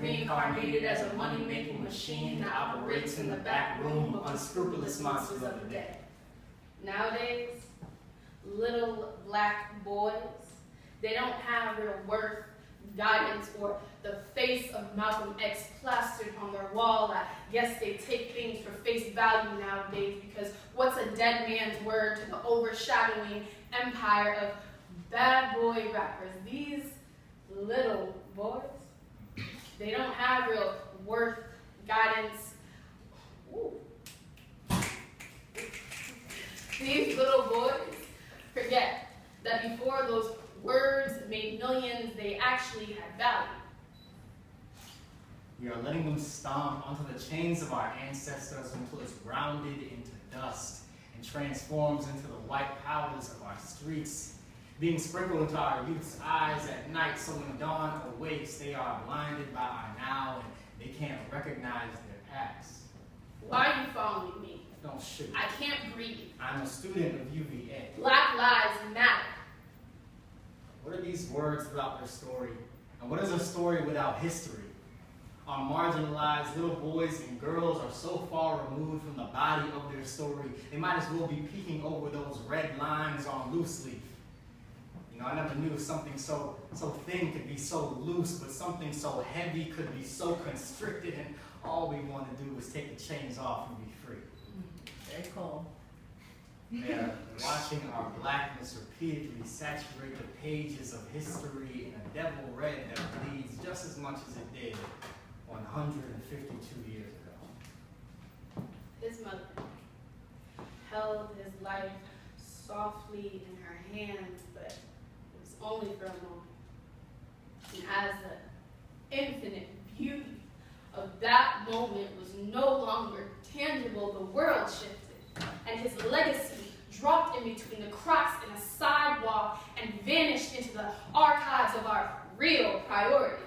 reincarnated as a money-making machine that operates in the back room of unscrupulous monsters of the day. Nowadays, little black boys, they don't have real worth, guidance, or the face of Malcolm X plastered on their wall. I guess they take things for face value nowadays, because what's a dead man's word to the overshadowing empire of bad boy rappers? These little boys, they don't have real worth, guidance. Ooh. These little boys forget that before those words made millions, they actually had value. We are letting them stomp onto the chains of our ancestors until it's grounded into dust and transforms into the white powders of our streets, being sprinkled into our youth's eyes at night, so when dawn awakes, they are blinded by our now and they can't recognize their past. Why are you following me? Don't shoot. I can't breathe. I'm a student of UVA. Black lives matter. What are these words throughout their story? And what is a story without history? Our marginalized little boys and girls are so far removed from the body of their story, they might as well be peeking over those red lines on loose leaf. You know, I never knew something so thin could be so loose, but something so heavy could be so constricted, and all we want to do is take the chains off and be free. Very cool. Yeah, watching our blackness repeatedly saturate the pages of history in a devil red that bleeds just as much as it did 152 years ago. His mother held his life softly in her hands, but it was only for a moment. And as the infinite beauty of that moment was no longer tangible, the world shifted, and his legacy dropped in between the cracks in a sidewalk and vanished into the archives of our real priorities.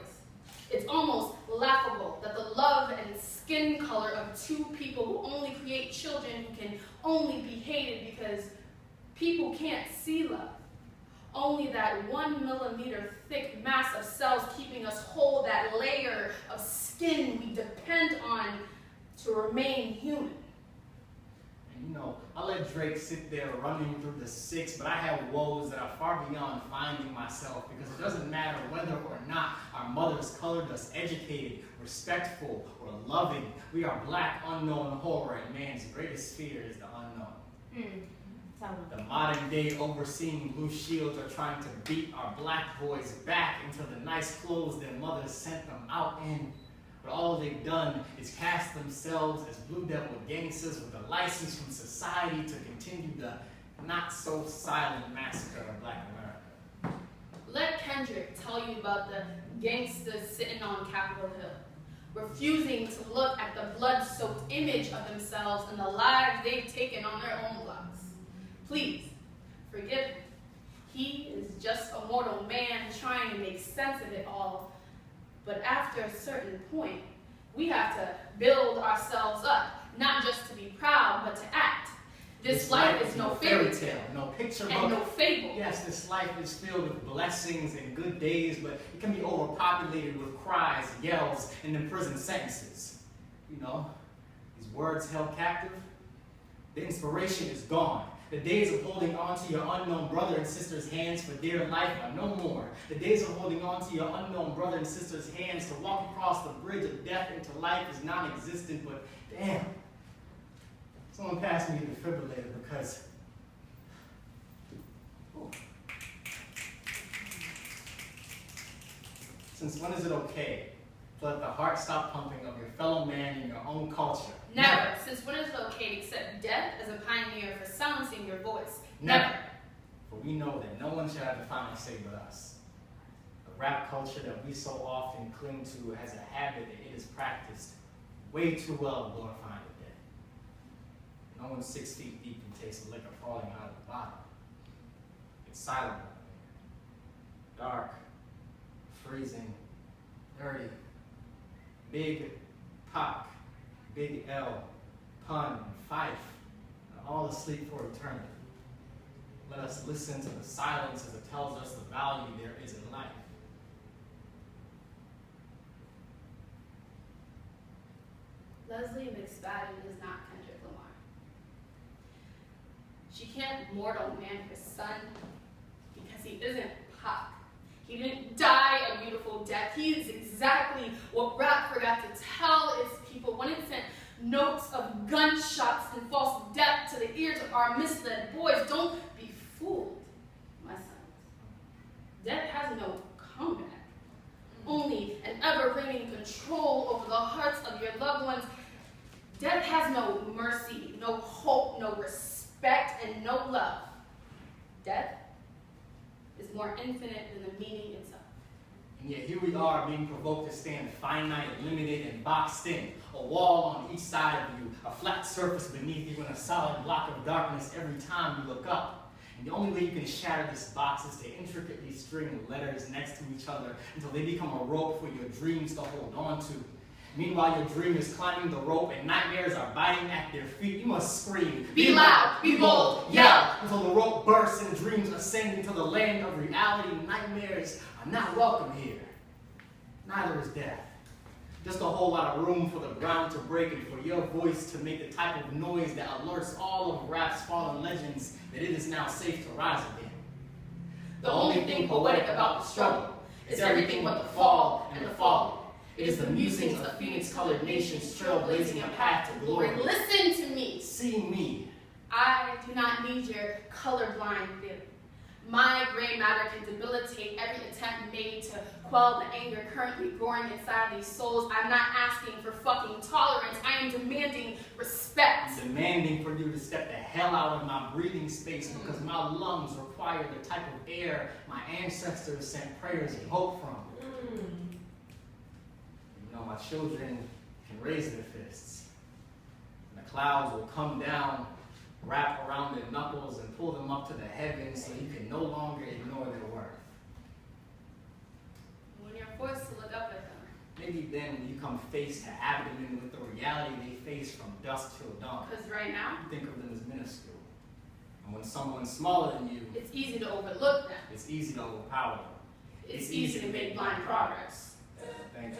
It's almost laughable that the love and skin color of two people who only create children who can only be hated because people can't see love. Only that 1 millimeter thick mass of cells keeping us whole, that layer of skin we depend on to remain human. You know, I let Drake sit there running through the 6, but I have woes that are far beyond finding myself, because it doesn't matter whether or not our mothers colored us educated, respectful, or loving. We are black, unknown horror, and man's greatest fear is the unknown. The modern day overseeing blue shields are trying to beat our black boys back into the nice clothes their mothers sent them out in. But all they've done is cast themselves as Blue Devil gangsters with a license from society to continue the not-so-silent massacre of Black America. Let Kendrick tell you about the gangsters sitting on Capitol Hill, refusing to look at the blood-soaked image of themselves and the lives they've taken on their own blocks. Please, forgive him. He is just a mortal man trying to make sense of it all. But after a certain point, we have to build ourselves up, not just to be proud, but to act. This life is no fairy tale, no picture book, and no fable. Yes, this life is filled with blessings and good days, but it can be overpopulated with cries, yells, and imprisoned sentences. You know, these words held captive, the inspiration is gone. The days of holding on to your unknown brother and sister's hands for dear life are no more. The days of holding on to your unknown brother and sister's hands to walk across the bridge of death into life is non-existent, but damn. Someone passed me a defibrillator because... Ooh. Since when is it okay to let the heart stop pumping of your fellow man in your own culture? Never. Since when is it okay to accept death as a pioneer for silencing your voice? Never. For we know that no one shall have the final say but us. The rap culture that we so often cling to has a habit that it is practiced way too well of glorifying the dead. No one 6 feet deep can taste the liquor falling out of the bottle. It's silent, dark, freezing, dirty, big Pac, Big L, Pun, and Fife, and all asleep for eternity. Let us listen to the silence as it tells us the value there is in life. Leslie McSpadden is not Kendrick Lamar. She can't mortal man her son because he isn't Pac. He didn't die a beautiful death. He is exactly what rap forgot to tell its people when it sent notes of gunshots and false death to the ears of our misled boys. Don't be fooled, my sons. Death has no comeback. Only an ever-reigning control over the hearts of your loved ones. Death has no mercy, no hope, no respect, and no love. Death is more infinite than the meaning itself. And yet here we are being provoked to stand finite, limited, and boxed in. A wall on each side of you, a flat surface beneath you, and a solid block of darkness every time you look up. And the only way you can shatter this box is to intricately string letters next to each other until they become a rope for your dreams to hold on to. Meanwhile, your dream is climbing the rope and nightmares are biting at their feet. You must scream, be loud, be bold, yell, until the rope bursts and dreams ascend into the land of reality. Nightmares are not welcome here. Neither is death. Just a whole lot of room for the ground to break and for your voice to make the type of noise that alerts all of rap's fallen legends that it is now safe to rise again. The only thing poetic about the struggle is everything but the fall and the fall. It is the musings of phoenix-colored nations trailblazing a path to glory. Listen to me. See me. I do not need your colorblind theory. My gray matter can debilitate every attempt made to quell the anger currently growing inside these souls. I'm not asking for fucking tolerance. I am demanding respect. I'm demanding for you to step the hell out of my breathing space because my lungs require the type of air my ancestors sent prayers and hope from. You know, my children can raise their fists. And the clouds will come down, wrap around their knuckles, and pull them up to the heavens so you can no longer ignore their worth. When you're forced to look up at them. Maybe then you come face to abdomen with the reality they face from dusk till dawn. Because right now, you think of them as minuscule. And when someo's smaller than you, it's easy to overlook them. It's easy to overpower them. It's easy to make blind progress. Thank you.